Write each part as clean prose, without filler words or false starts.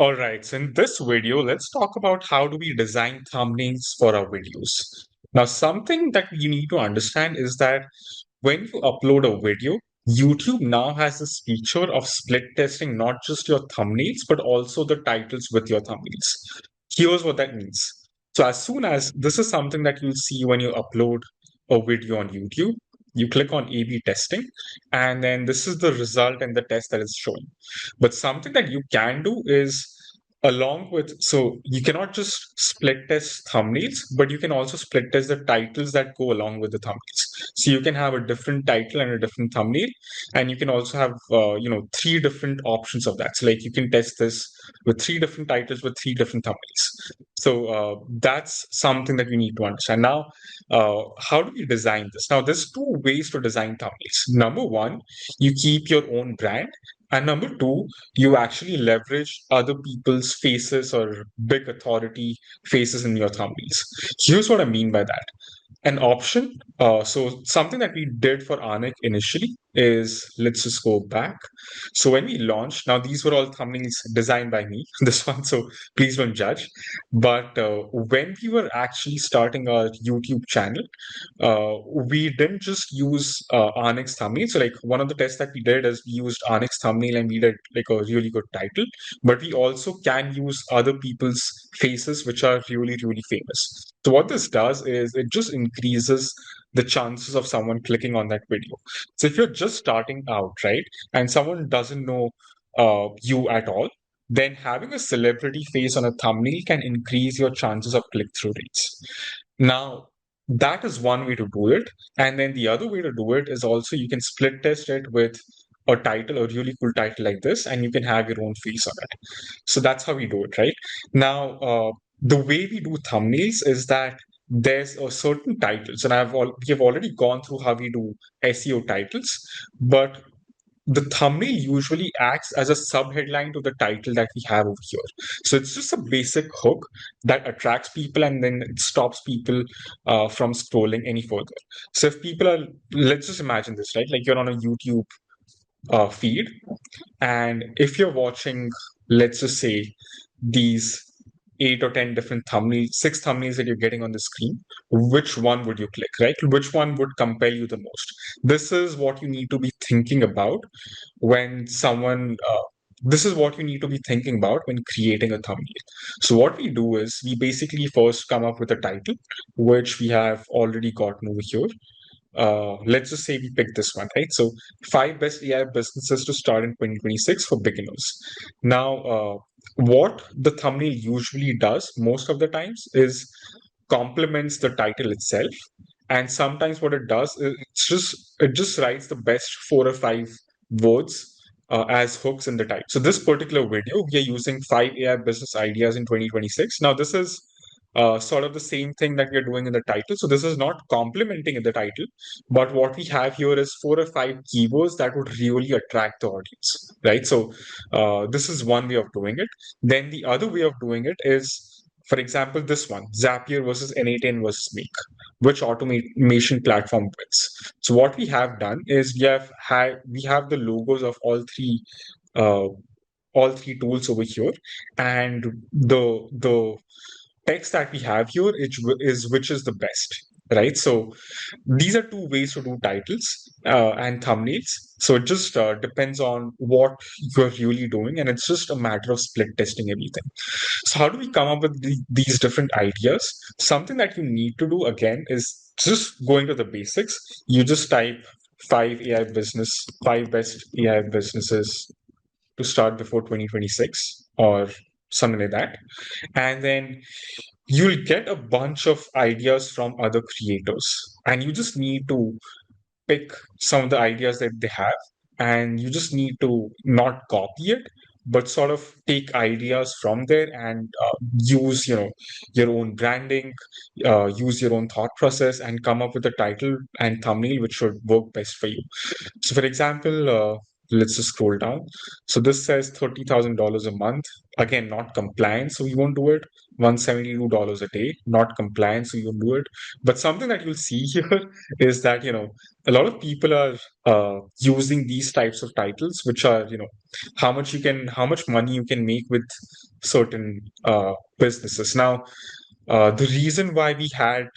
All right, so in this video, let's talk about how do we design thumbnails for our videos. Now, something that you need to understand is that when you upload a video, YouTube now has this feature of split testing not just your thumbnails, but also the titles with your thumbnails. Here's what that means. So, as soon as this is something that you'll see when you upload a video on YouTube, you click on A/B testing, and then this is the result and the test that is showing. But something that you can do is along with, so you cannot just split test thumbnails, but you can also split test the titles that go along with the thumbnails. So you can have a different title and a different thumbnail, and you can also have three different options of that. So like you can test this with three different titles with three different thumbnails. So that's something that you need to understand. Now, how do we design this? Now, there's two ways to design thumbnails. Number one, you keep your own brand, and number two, you actually leverage other people's faces or big authority faces in your thumbnails. Here's what I mean by that. An option. So something that we did for Anik initially is, let's just go back. So when we launched, now these were all thumbnails designed by me, this one, so please don't judge. But when we were actually starting our YouTube channel, we didn't just use Anik's thumbnail. So like one of the tests that we did is we used Anik's thumbnail and we did like a really good title, but we also can use other people's faces, which are really, really famous. So what this does is it just increases the chances of someone clicking on that video. So if you're just starting out, right, and someone doesn't know you at all, then having a celebrity face on a thumbnail can increase your chances of click-through rates. Now, that is one way to do it. And then the other way to do it is also you can split test it with a title, a really cool title like this, and you can have your own face on it. So that's how we do it, right? Now, the way we do thumbnails is that there's a certain titles, and we have already gone through how we do SEO titles, but the thumbnail usually acts as a sub-headline to the title that we have over here. So it's just a basic hook that attracts people and then it stops people from scrolling any further. So if people are, let's just imagine this, right? Like you're on a YouTube feed, and if you're watching, let's just say, these 8 or 10 different thumbnails, six thumbnails that you're getting on the screen, which one would you click, right? Which one would compel you the most? This is what you need to be thinking about when someone, this is what you need to be thinking about when creating a thumbnail. So what we do is we basically first come up with a title, which we have already gotten over here. Let's just say we pick this one, right? So 5 best AI businesses to start in 2026 for beginners. Now, what the thumbnail usually does most of the times is complements the title itself. And sometimes what it does is it just writes the best 4 or 5 words as hooks in the title. So this particular video, we are using 5 AI business ideas in 2026. Now, this is sort of the same thing that we are doing in the title. So this is not complementing in the title, but what we have here is 4 or 5 keywords that would really attract the audience, right? So this is one way of doing it. Then the other way of doing it is, for example, this one, Zapier versus N8N versus Make, which automation platform wins. So what we have done is we have the logos of uh, all three tools over here, and the text that we have here is which is the best, right? So these are two ways to do titles and thumbnails. So it just depends on what you're really doing, and it's just a matter of split testing everything. So how do we come up with these different ideas? Something that you need to do again is just going to the basics. You just type 5 best AI businesses to start before 2026 or something like that. And then you'll get a bunch of ideas from other creators, and you just need to pick some of the ideas that they have, and you just need to not copy it, but sort of take ideas from there and use your own branding, use your own thought process, and come up with a title and thumbnail which should work best for you. So for example, let's just scroll down. So this says $30,000 a month. Again, not compliant, so we won't do it. $172 a day, not compliant, so you won't do it. But something that you'll see here is that, a lot of people are using these types of titles, which are, how much money you can make with certain businesses. Now, the reason why we had,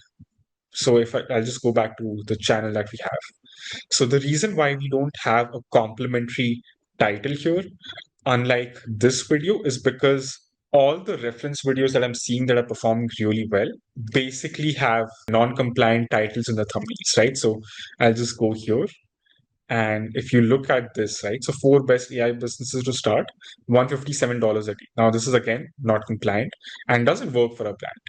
so if I'll just go back to the channel that we have. So the reason why we don't have a complimentary title here, unlike this video, is because all the reference videos that I'm seeing that are performing really well basically have non-compliant titles in the thumbnails, right? So I'll just go here. And if you look at this, right, so four best AI businesses to start, $157 a day. Now, this is again not compliant and doesn't work for our brand.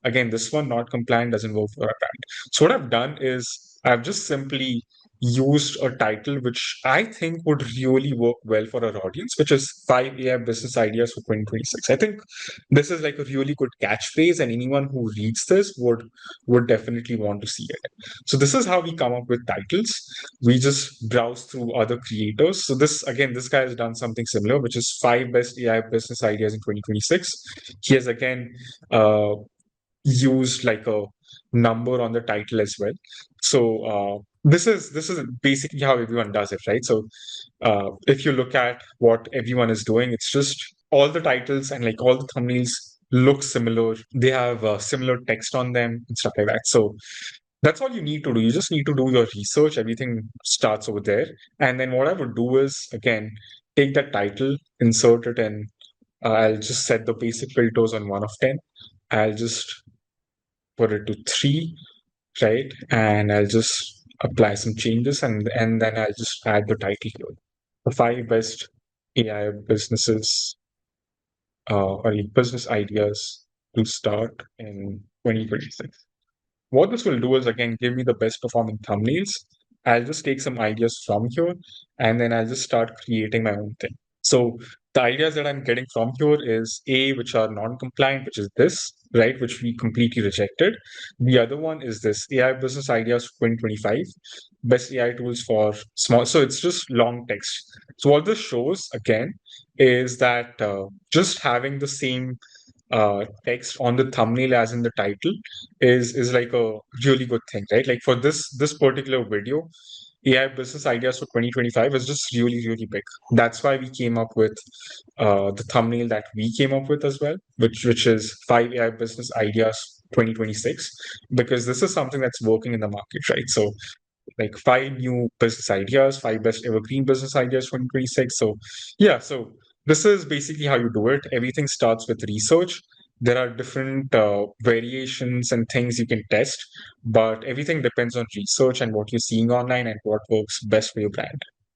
Again, this one not compliant doesn't work for our brand. So what I've done is I've just simply used a title which I think would really work well for our audience, which is 5 AI business ideas for 2026. I think this is like a really good catchphrase, and anyone who reads this would definitely want to see it. So this is how we come up with titles. We just browse through other creators. So this guy has done something similar, which is 5 best AI business ideas in 2026. He has again used like a number on the title as well. So this is basically how everyone does it, right? So if you look at what everyone is doing, it's just all the titles and like all the thumbnails look similar. They have similar text on them and stuff like that. So that's all you need to do. You just need to do your research. Everything starts over there. And then what I would do is, again, take that title, insert it, and I'll just set the basic filters on 1 of 10. I'll just put it to 3, right? And I'll just apply some changes, and then I'll just add the title here. The 5 best AI businesses or business ideas to start in 2026. What this will do is, again, give me the best performing thumbnails. I'll just take some ideas from here, and then I'll just start creating my own thing. So the ideas that I'm getting from here is A, which are non-compliant, which is this, right, which we completely rejected. The other one is this AI business ideas 2025, best AI tools for small. So it's just long text. So what this shows, again, is that just having the same text on the thumbnail as in the title is like a really good thing, right? Like for this particular video, AI business ideas for 2025 is just really, really big. That's why we came up with the thumbnail that we came up with as well, which is 5 AI business ideas 2026, because this is something that's working in the market, right? So like 5 new business ideas, 5 best evergreen business ideas 2026. So yeah, so this is basically how you do it. Everything starts with research. There are different variations and things you can test, but everything depends on research and what you're seeing online and what works best for your brand.